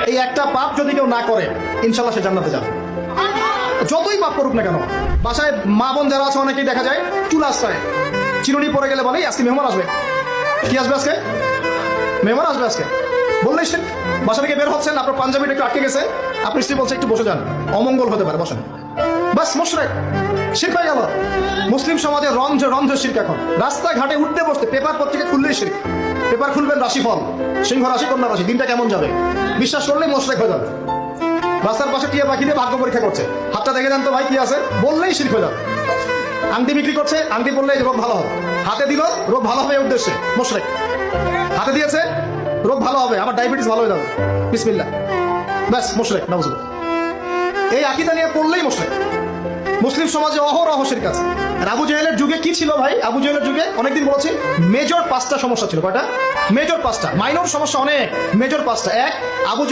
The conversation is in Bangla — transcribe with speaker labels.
Speaker 1: এই একটা পাপ যদি কেউ না করে ইনশাল্লাহ সে জান্নাতে যাবে। যতই পাপ করুক না কেন। বাসায় মা বোন যারা আছে অনেকেই দেখা যায় চুল আশ্রয় চিরুনি পরে গেলে বলে আজকে মেহমান আসবে। কি আসবে আজকে? মেহমান আসবে আজকে বললেই সে বাসা থেকে বের হচ্ছেন, আপনার পাঞ্জাবিটা একটু আটকে গেছে, আপনি স্ত্রী বলছে একটু বসে যান, অমঙ্গল হতে পারে, বসেন। বাস মুশরিক, শিরক হয়ে গেল। মুসলিম সমাজে রন্ধ শিরক। এখন রাস্তাঘাটে উঠতে বসতে পেপার পত্রিকা খুললেই শিরক। পেপার খুলবেন রাশিফল, সিংহ রাশি কন্যা রাশি, দিনটা কেমন যাবে বিশ্বাস করলেই মুশরিক হয়ে যাবে। রাস্তার পাশে টিয়া পাখি দিয়ে ভাগ্য পরীক্ষা করছে, হাতটা দেখে যান তো ভাই কি আছে, বললেই শিরক হয়ে যাবে। আংটি বিক্রি করছে, আংটি পড়লে রোগ ভালো হবে, হাতে দিল রোগ ভালো হবে এই উদ্দেশ্যে, মুশরিক। হাতে দিয়েছে রোগ ভালো হবে, আমার ডায়াবেটিস ভালো হয়ে যাবে, বিসমিল্লাহ, ব্যাস মুশরিক, নাউজুবিল্লাহ। এই আকীদা নিয়ে পড়লেই মুশরিক। মুসলিম সমাজে অহরহ শিরক আছে। আর আবু জাহেলের যুগে কি ছিল ভাই? আবু জাহেলের যুগে অনেকদিন বলেছি মেজর 5টা সমস্যা ছিল। কয়টা? মেজর 5টা, মাইনর সমস্যা অনেক, মেজর 5টা। এক, আবু